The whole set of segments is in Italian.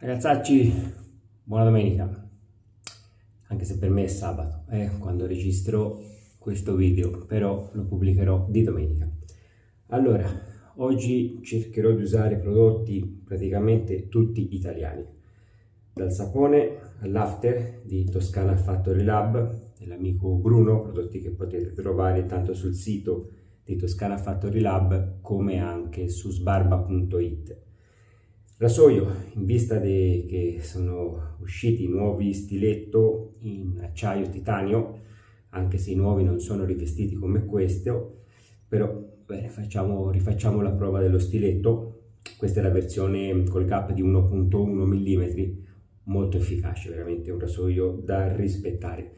Ragazzacci, buona domenica, anche se per me è sabato, quando registro questo video, però lo pubblicherò di domenica. Allora, oggi cercherò di usare prodotti praticamente tutti italiani, dal sapone all'after di Toscana Factory Lab dell'amico Bruno, prodotti che potete trovare tanto sul sito di Toscana Factory Lab come anche su sbarba.it. Rasoio, in vista che sono usciti nuovi stiletto in acciaio titanio, anche se i nuovi non sono rivestiti come questo, però bene, rifacciamo la prova dello stiletto. Questa è la versione col gap di 1.1 mm, molto efficace, veramente un rasoio da rispettare.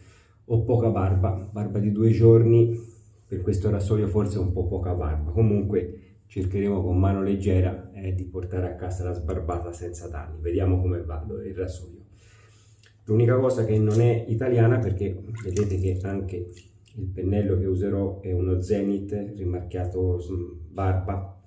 Ho poca barba di 2 giorni, per questo rasoio forse un po' poca barba, comunque cercheremo con mano leggera di portare a casa la sbarbata senza danni. Vediamo come va il rasoio. L'unica cosa che non è italiana, perché vedete che anche il pennello che userò è uno Zenith rimarchiato barba,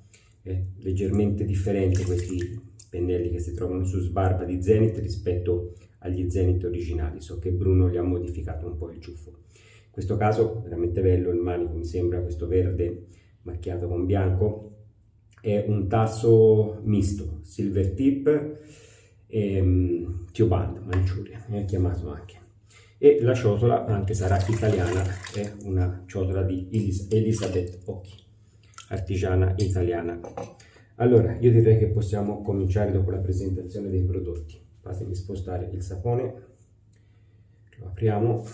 è leggermente differente questi pennelli che si trovano su sbarba di Zenith rispetto agli Zenith originali. So che Bruno li ha modificato un po' il ciuffo. In questo caso veramente bello, il manico mi sembra questo verde macchiato con bianco. È un tasso misto, silver tip e Tioband, Manciuria, è chiamato anche. E la ciotola anche sarà italiana, è una ciotola di Elisabeth Occhi, artigiana italiana. Allora, io direi che possiamo cominciare dopo la presentazione dei prodotti. Fatemi spostare il sapone, lo apriamo,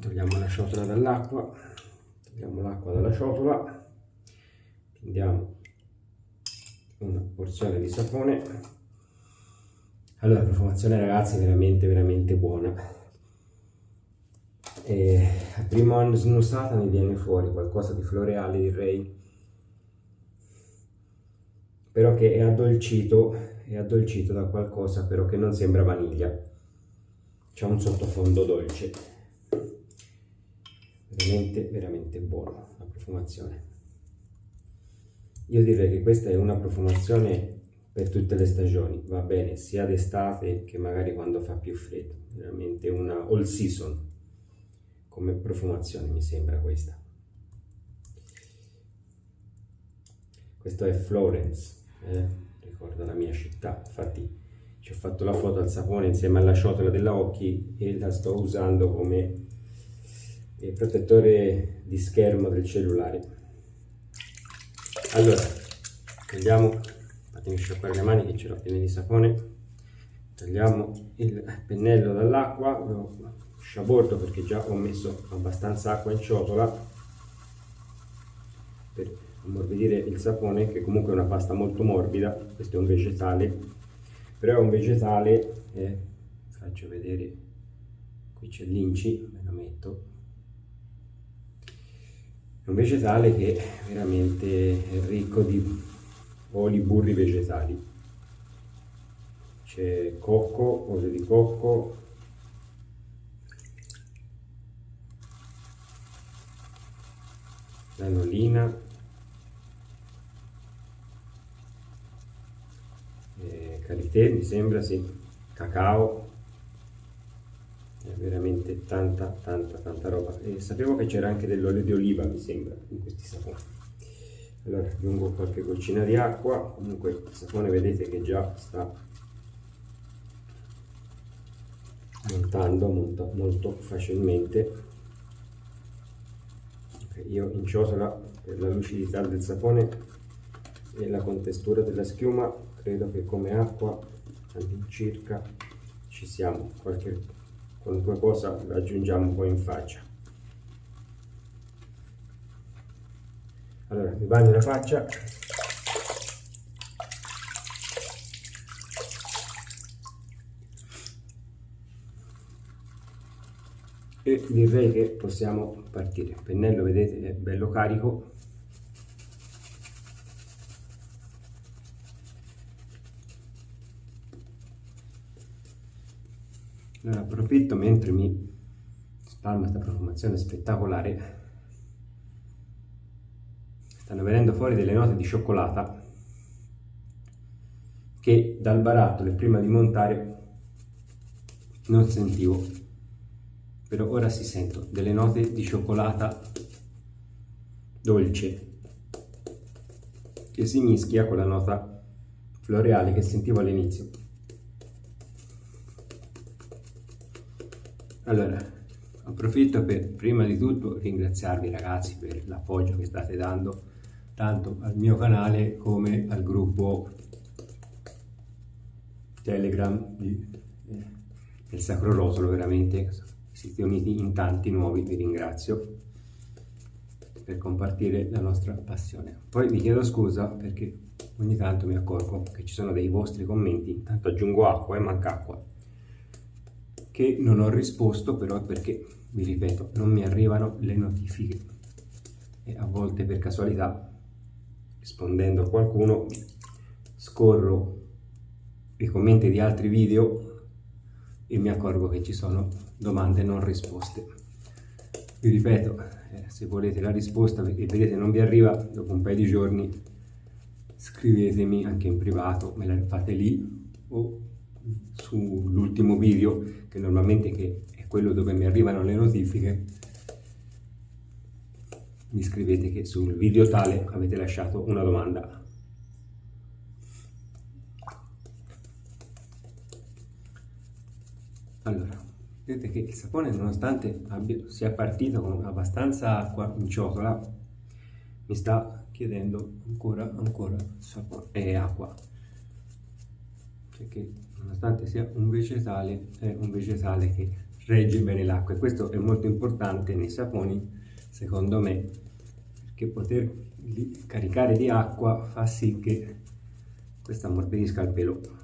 togliamo la ciotola dall'acqua. Togliamo l'acqua dalla ciotola, prendiamo una porzione di sapone. Allora, la profumazione, ragazzi, è veramente buona. A prima snusata mi viene fuori qualcosa di floreale, direi, però che è addolcito da qualcosa però che non sembra vaniglia. C'è un sottofondo dolce. Veramente buono la profumazione. Io direi che questa è una profumazione per tutte le stagioni, va bene sia d'estate che magari quando fa più freddo, veramente una all season come profumazione mi sembra questa. Questo è Florence, ricorda la mia città, infatti ci ho fatto la foto al sapone insieme alla ciotola della Occhi e la sto usando come il protettore di schermo del cellulare. Allora, togliamo, fatemi sciacquare le mani che ce l'ho piene di sapone, togliamo il pennello dall'acqua, lo sciabordo perché già ho messo abbastanza acqua in ciotola per ammorbidire il sapone, che comunque è una pasta molto morbida. Questo è un vegetale, però è un vegetale, faccio vedere, qui c'è l'inci, me lo metto. È un vegetale che veramente è ricco di oli, burri vegetali. C'è cocco, olio di cocco, lanolina, karité mi sembra, sì, cacao. È veramente tanta roba. E sapevo che c'era anche dell'olio di oliva, mi sembra, in questi saponi. Allora aggiungo qualche goccina di acqua. Comunque il sapone vedete che già sta montando molto facilmente. Okay, io in ciotola, per la lucidità del sapone e la contestura della schiuma, credo che come acqua all'incirca ci siamo. Qualunque cosa la aggiungiamo poi in faccia. Allora mi bagno la faccia, e direi che possiamo partire. Il pennello vedete è bello carico. Allora approfitto mentre mi spalma questa profumazione spettacolare. Stanno venendo fuori delle note di cioccolata che dal barattolo e prima di montare non sentivo, però ora si sentono delle note di cioccolata dolce che si mischia con la nota floreale che sentivo all'inizio. Allora, approfitto per prima di tutto ringraziarvi ragazzi per l'appoggio che state dando tanto al mio canale come al gruppo Telegram del Sacro Rosolo. Veramente siete uniti in tanti nuovi, vi ringrazio per compartire la nostra passione. Poi vi chiedo scusa perché ogni tanto mi accorgo che ci sono dei vostri commenti, intanto aggiungo acqua e manca acqua, che non ho risposto, però è perché, vi ripeto, non mi arrivano le notifiche e a volte per casualità, rispondendo a qualcuno, scorro i commenti di altri video e mi accorgo che ci sono domande non risposte. Vi ripeto, se volete la risposta, perché vedete non vi arriva dopo un paio di giorni, scrivetemi anche in privato, me la fate lì o sull'ultimo video, che normalmente è quello dove mi arrivano le notifiche, mi scrivete che sul video tale avete lasciato una domanda. Allora, vedete che il sapone, nonostante sia partito con abbastanza acqua in ciotola, mi sta chiedendo ancora sapone e acqua, perché nonostante sia un vegetale, è un vegetale che regge bene l'acqua, e questo è molto importante nei saponi, secondo me, perché poterli caricare di acqua fa sì che questo ammorbidisca il pelo.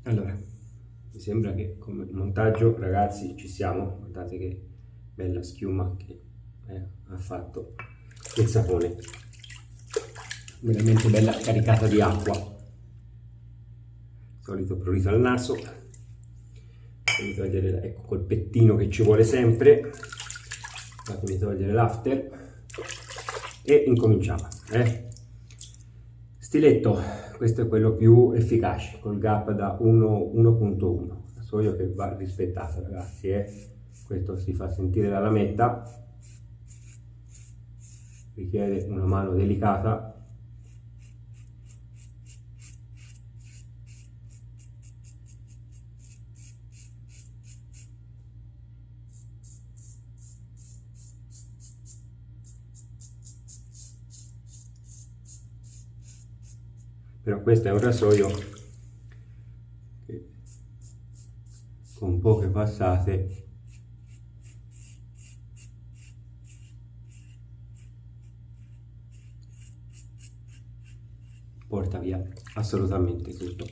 Allora, mi sembra che come montaggio, ragazzi, ci siamo. Guardate che bella schiuma che ha fatto il sapone, veramente bella, caricata di acqua. Solito prurito al naso, fatemi togliere, ecco, col pettino che ci vuole sempre, fatemi togliere l'after e incominciamo. Stiletto. Questo è quello più efficace, col gap da 1.1, rasoio che va rispettato, ragazzi, questo si fa sentire la lametta, richiede una mano delicata. Però questo è un rasoio che con poche passate porta via assolutamente tutto.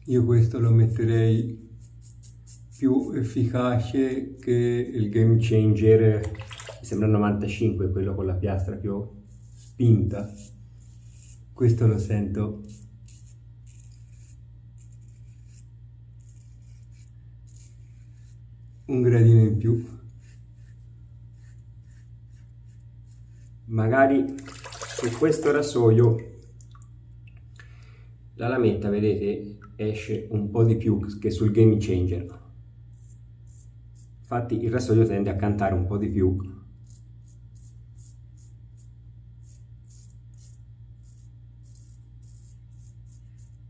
Io questo lo metterei più efficace che il Game Changer, mi sembra 95, quello con la piastra più spinta. Questo lo sento un gradino in più. Magari su questo rasoio la lametta, vedete, esce un po' di più che sul Game Changer. Infatti il rasoio tende a cantare un po' di più.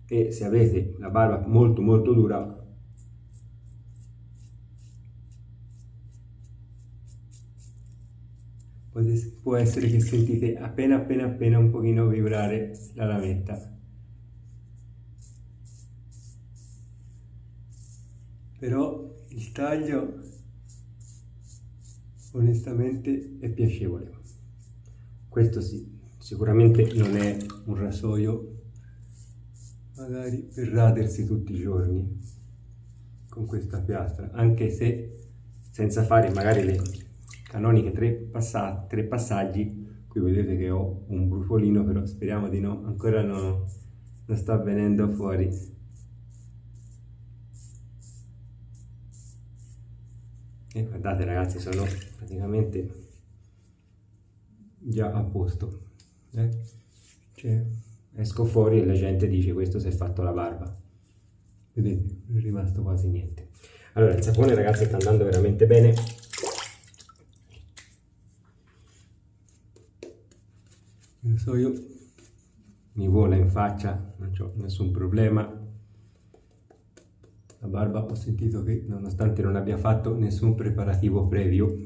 E se avete la barba molto dura, può essere che sentite appena un pochino vibrare la lametta. Però il taglio onestamente è piacevole. Questo sì, sicuramente non è un rasoio magari per radersi tutti i giorni con questa piastra, anche se senza fare magari le canoniche tre passaggi. Qui vedete che ho un brufolino, però speriamo di no, ancora non sta venendo fuori. E guardate ragazzi, sono praticamente già a posto, cioè, esco fuori e la gente dice questo si è fatto la barba, vedete, non è rimasto quasi niente. Allora il sapone ragazzi sta andando veramente bene. Non so, io mi vola in faccia, non ho nessun problema. La barba ho sentito che nonostante non abbia fatto nessun preparativo previo,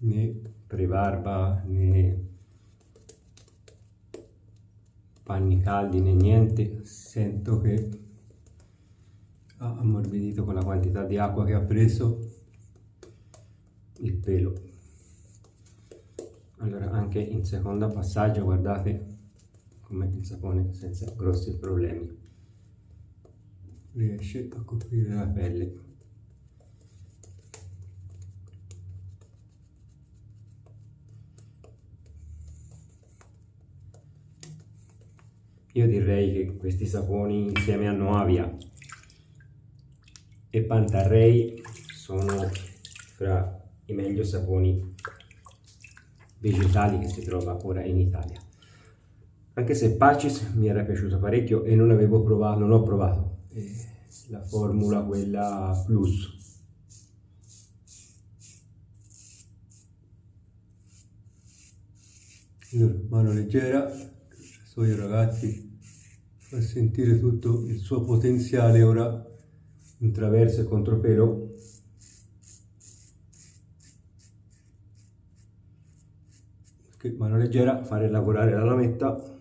né pre-barba né panni caldi né niente, sento che ha ammorbidito con la quantità di acqua che ha preso il pelo. Allora anche in secondo passaggio guardate come il sapone senza grossi problemi riesce a coprire la pelle. Io direi che questi saponi insieme a Noavia e Pantarrei sono fra i meglio saponi vegetali che si trova ora in Italia. Anche se Pacis mi era piaciuto parecchio e non ho provato la formula quella plus. Allora, mano leggera, il ragazzi fa sentire tutto il suo potenziale ora in traverso e contropelo. Mano leggera, fare lavorare la lametta.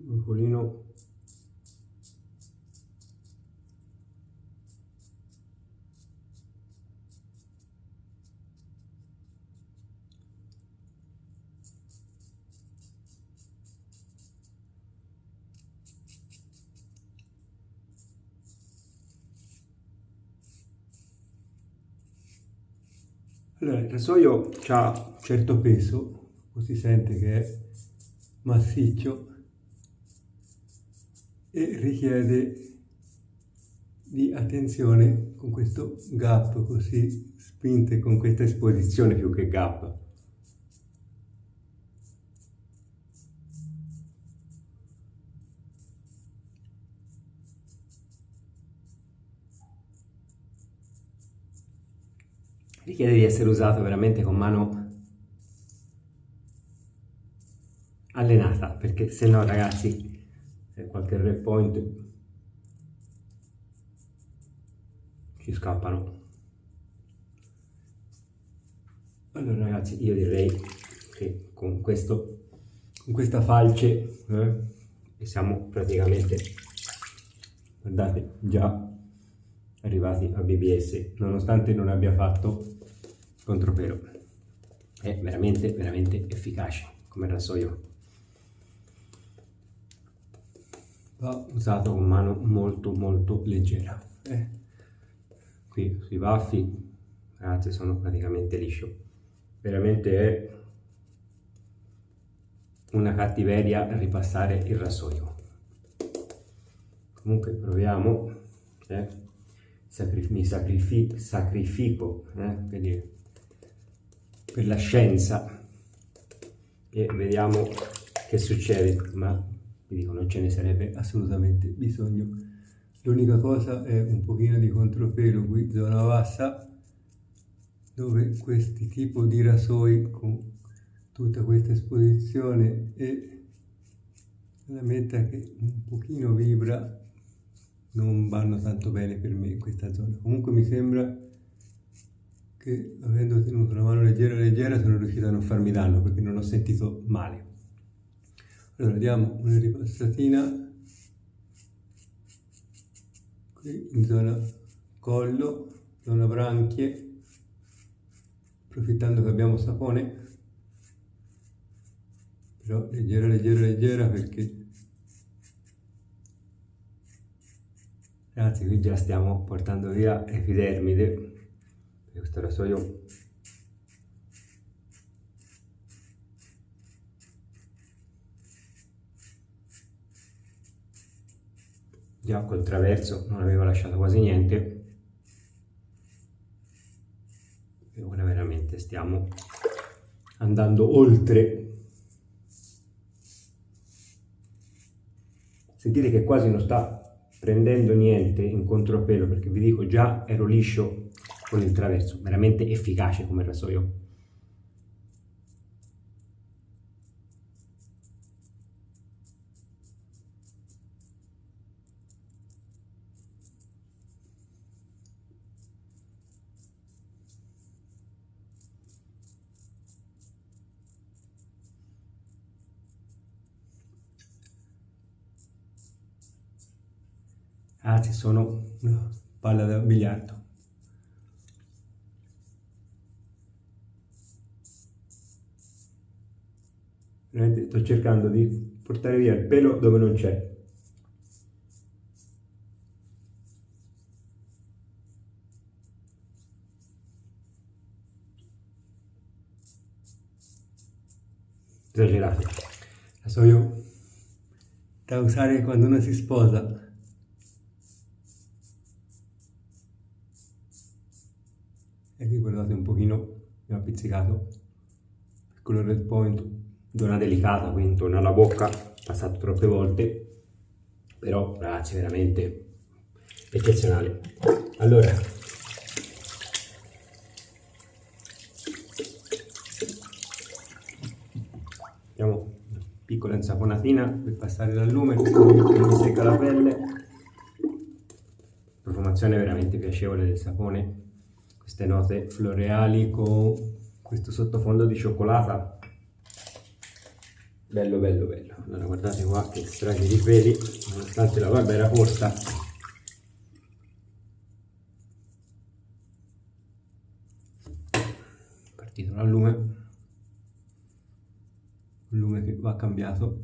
Un colino allora il rasoio ha un certo peso, si sente che è massiccio e richiede di attenzione con questo gap così spinto e con questa esposizione più che gap. Richiede di essere usato veramente con mano allenata, perché se no ragazzi qualche red point ci scappano. Allora ragazzi, io direi che con questa falce siamo praticamente, guardate, già arrivati a BBS, nonostante non abbia fatto contropelo. È veramente veramente efficace come rasoio. Va usato con mano molto molto leggera. Qui sui baffi ragazzi sono praticamente liscio, veramente è una cattiveria ripassare il rasoio. Comunque proviamo, mi sacrifico per la scienza e vediamo che succede, ma vi dico, non ce ne sarebbe assolutamente bisogno. L'unica cosa è un pochino di contropelo qui, zona bassa, dove questi tipo di rasoi con tutta questa esposizione e la metta che un pochino vibra non vanno tanto bene per me in questa zona. Comunque mi sembra che avendo tenuto la mano leggera sono riuscito a non farmi danno perché non ho sentito male. Allora diamo una ripassatina qui in zona collo, zona branchie, approfittando che abbiamo sapone, però leggera perché ragazzi, qui già stiamo portando via epidermide. Questo rasoio già col traverso non aveva lasciato quasi niente e ora veramente stiamo andando oltre. Sentite che quasi non sta prendendo niente in contropelo, perché vi dico già ero liscio con il traverso, veramente efficace come rasoio. Anzi, sono una palla da biliardo. Veramente sto cercando di portare via il pelo dove non c'è. Esagerato. Rasoio da usare quando uno si sposa. E qui guardate un pochino, mi ha pizzicato, piccolo red point, zona delicata qui intorno alla bocca, passato troppe volte, però ragazzi veramente eccezionale. Allora, diamo una piccola insaponatina per passare dal lume, non mi secca la pelle. Profumazione veramente piacevole del sapone. Queste note floreali con questo sottofondo di cioccolata, bello. Allora guardate qua che strage di peli, nonostante la barba era corta. Partito dal lume, un lume che va cambiato.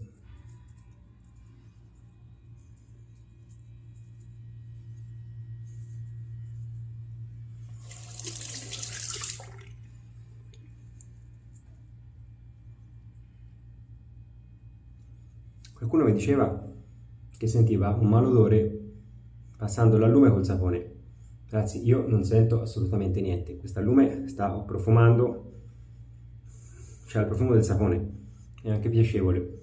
Qualcuno mi diceva che sentiva un malodore passando al lume col sapone. Ragazzi, io non sento assolutamente niente. Questo lume sta profumando, c'è il profumo del sapone, è anche piacevole.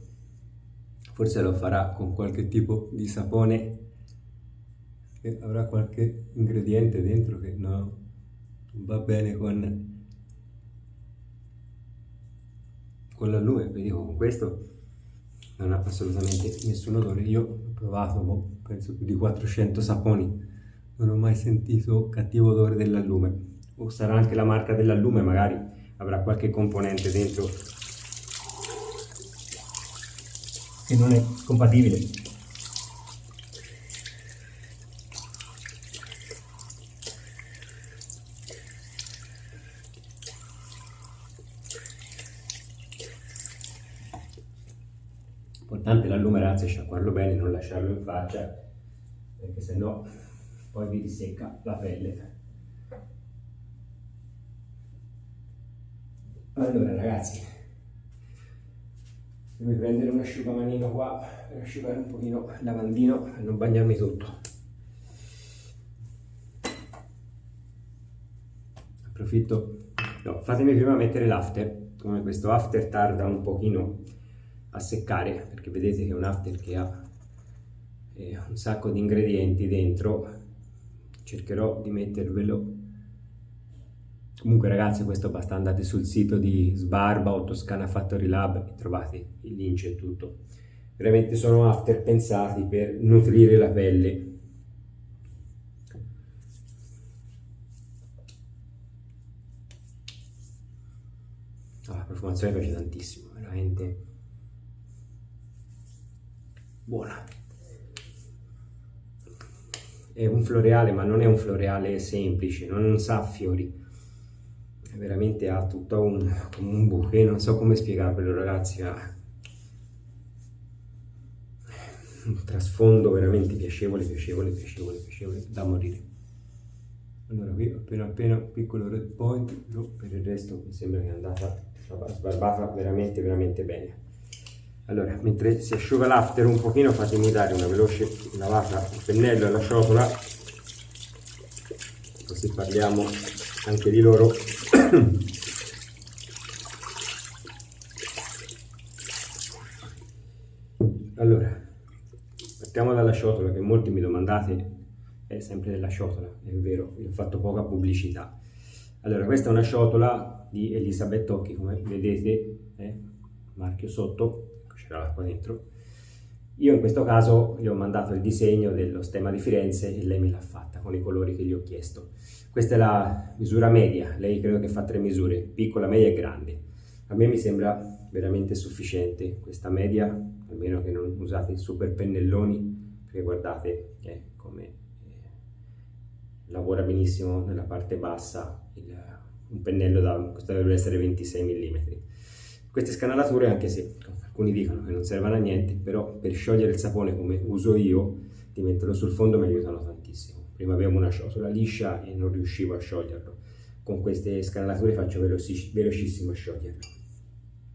Forse lo farà con qualche tipo di sapone che avrà qualche ingrediente dentro che non va bene con l'allume. Vi dico, con questo non ha assolutamente nessun odore. Io ho provato penso più di 400 saponi, non ho mai sentito cattivo odore dell'allume. O sarà anche la marca dell'allume, magari avrà qualche componente dentro che non è compatibile. L'importante l'allume, ragazzi, è sciacquarlo bene, non lasciarlo in faccia, perché sennò poi vi risecca la pelle. Allora ragazzi, devo prendere un asciugamanino qua per asciugare un pochino il lavandino e non bagnarmi tutto. Approfitto, no, fatemi prima mettere l'after, come questo after tarda un pochino a seccare, perché vedete che è un after che ha un sacco di ingredienti dentro. Cercherò di mettervelo Comunque ragazzi, questo basta, andate sul sito di Sbarba o Toscana Factory Lab e trovate il link e tutto. Veramente sono after pensati per nutrire la pelle. La profumazione mi piace tantissimo, veramente buona. È un floreale, ma non è un floreale semplice, non sa fiori, veramente ha tutto un bouquet, non so come spiegarvelo ragazzi, ha un trasfondo veramente piacevole da morire. Allora qui appena un piccolo red point, però per il resto mi sembra che è andata sbarbata veramente bene. Allora, mentre si asciuga l'after un pochino, fatemi dare una veloce lavata al pennello e alla ciotola, così parliamo anche di loro. Allora, partiamo dalla ciotola, che molti mi domandate, è sempre della ciotola, è vero, io ho fatto poca pubblicità. Allora, questa è una ciotola di Elisabeth Occhi, come vedete, marchio sotto, c'era l'acqua dentro. Io in questo caso gli ho mandato il disegno dello stemma di Firenze e lei me l'ha fatta con i colori che gli ho chiesto. Questa è la misura media, lei credo che fa 3 misure, piccola, media e grande. A me mi sembra veramente sufficiente questa media, almeno che non usate super pennelloni, perché guardate come lavora benissimo nella parte bassa un pennello questo dovrebbe essere 26 mm. Queste scanalature, anche se alcuni dicono che non servono a niente, però per sciogliere il sapone come uso io, ti metterlo sul fondo mi aiutano tantissimo. Prima avevo una ciotola liscia e non riuscivo a scioglierlo, con queste scanalature faccio velocissimo a scioglierlo.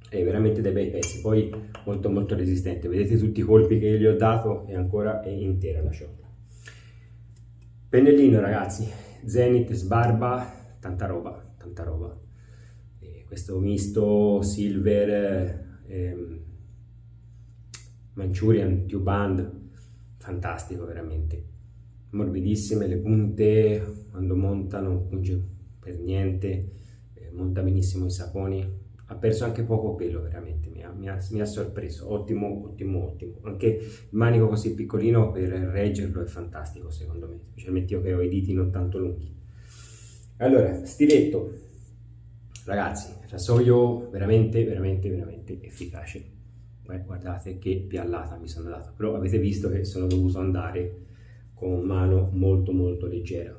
È veramente dei bei pezzi, poi molto resistente, vedete tutti i colpi che gli ho dato e ancora è intera la ciotola. Pennellino ragazzi, Zenith, Sbarba, tanta roba. Questo misto silver, Manchurian, Tube Band, fantastico veramente. Morbidissime le punte, quando montano non punge per niente, monta benissimo i saponi. Ha perso anche poco pelo, veramente, mi ha sorpreso, ottimo. Anche il manico così piccolino per reggerlo è fantastico secondo me, specialmente io che ho i diti non tanto lunghi. Allora, stiletto, ragazzi, rasoio veramente efficace. Guardate che piallata mi sono dato, però avete visto che sono dovuto andare con mano molto leggera,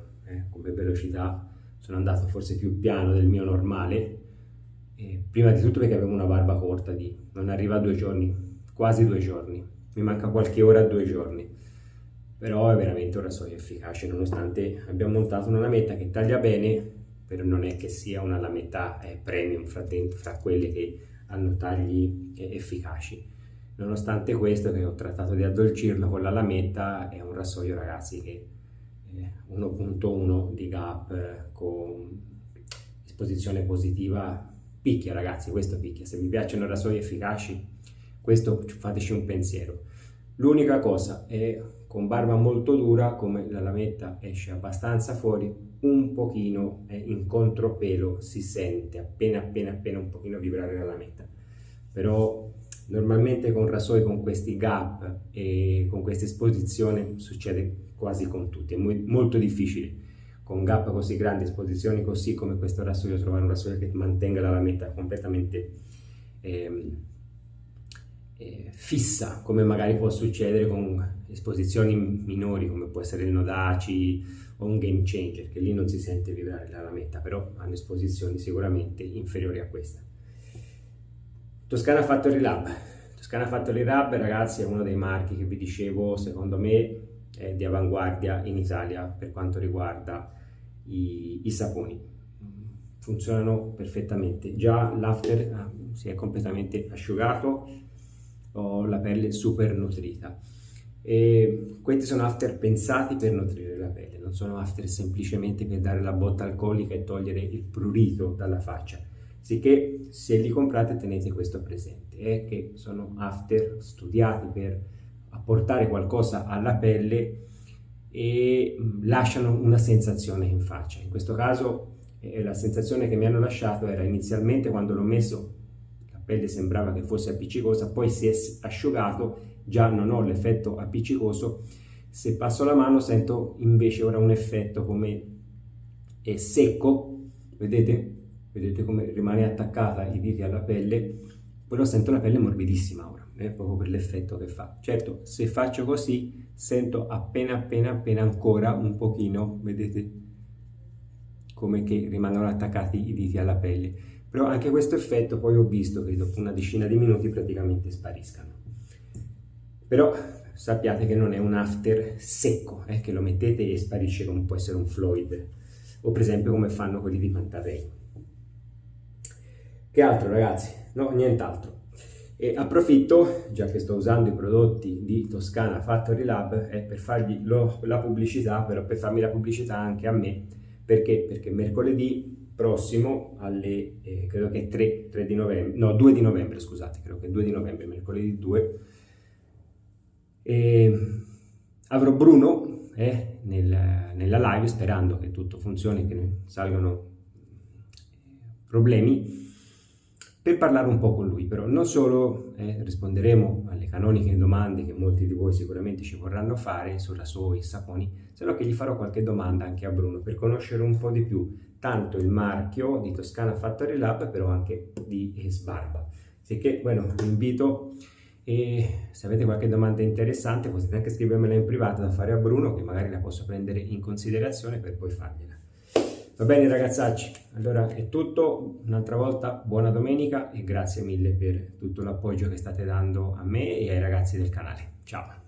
come velocità sono andato forse più piano del mio normale. Prima di tutto perché avevo una barba corta, non arriva a 2 giorni, quasi 2 giorni, mi manca qualche ora a 2 giorni, però è veramente un rasoio efficace, nonostante abbiamo montato una lametta che taglia bene, però non è che sia una lametta premium fra quelle che hanno tagli efficaci. Nonostante questo, che ho trattato di addolcirlo con la lametta, è un rasoio ragazzi che 1.1 di gap con esposizione positiva. Picchia ragazzi, questo picchia. Se vi piacciono rasoi efficaci, questo fateci un pensiero. L'unica cosa è con barba molto dura, come la lametta esce abbastanza fuori, un pochino in contropelo si sente appena un pochino vibrare la lametta. Però normalmente con rasoi con questi gap e con questa esposizione succede quasi con tutti, è molto difficile. Con gap così grandi, esposizioni così come questo rasoio, trovare un rasoio che mantenga la lametta completamente fissa, come magari può succedere con esposizioni minori come può essere il Nodaci o un Game Changer, che lì non si sente vibrare la lametta, però hanno esposizioni sicuramente inferiori a questa. Toscana Factory Lab ragazzi è uno dei marchi che vi dicevo, secondo me è di avanguardia in Italia per quanto riguarda i saponi. Funzionano perfettamente, già l'after si è completamente asciugato, ho la pelle super nutrita e questi sono after pensati per nutrire la pelle, non sono after semplicemente per dare la botta alcolica e togliere il prurito dalla faccia. Sicché se li comprate tenete questo presente, che sono after studiati per apportare qualcosa alla pelle e lasciano una sensazione in faccia. In questo caso e la sensazione che mi hanno lasciato era inizialmente quando l'ho messo la pelle sembrava che fosse appiccicosa, poi si è asciugato, già non ho l'effetto appiccicoso, se passo la mano sento invece ora un effetto come è secco, vedete? Vedete come rimane attaccata i diti alla pelle, però sento la pelle morbidissima ora, proprio per l'effetto che fa. Certo, se faccio così sento appena ancora un pochino, vedete come che rimangono attaccati i diti alla pelle, però anche questo effetto poi ho visto che dopo una decina di minuti praticamente spariscano. Però sappiate che non è un after secco, che lo mettete e sparisce come può essere un Floyd, o per esempio come fanno quelli di Mantarrey. Che altro ragazzi? No, nient'altro. E approfitto, già che sto usando i prodotti di Toscana Factory Lab, per fargli la pubblicità, però per farmi la pubblicità anche a me, perché mercoledì prossimo alle, credo che 3 di novembre, no 2 di novembre scusate, credo che 2 di novembre, mercoledì 2, avrò Bruno nella live, sperando che tutto funzioni, che non salgano problemi, per parlare un po' con lui. Però non solo risponderemo alle canoniche domande che molti di voi sicuramente ci vorranno fare su rasoi e saponi, se no che gli farò qualche domanda anche a Bruno per conoscere un po' di più tanto il marchio di Toscana Factory Lab, però anche di Sbarba. Sicché, bueno, vi invito, e se avete qualche domanda interessante potete anche scrivermela in privato da fare a Bruno, che magari la posso prendere in considerazione per poi fargliela. Va bene ragazzacci, allora è tutto, un'altra volta buona domenica e grazie mille per tutto l'appoggio che state dando a me e ai ragazzi del canale. Ciao!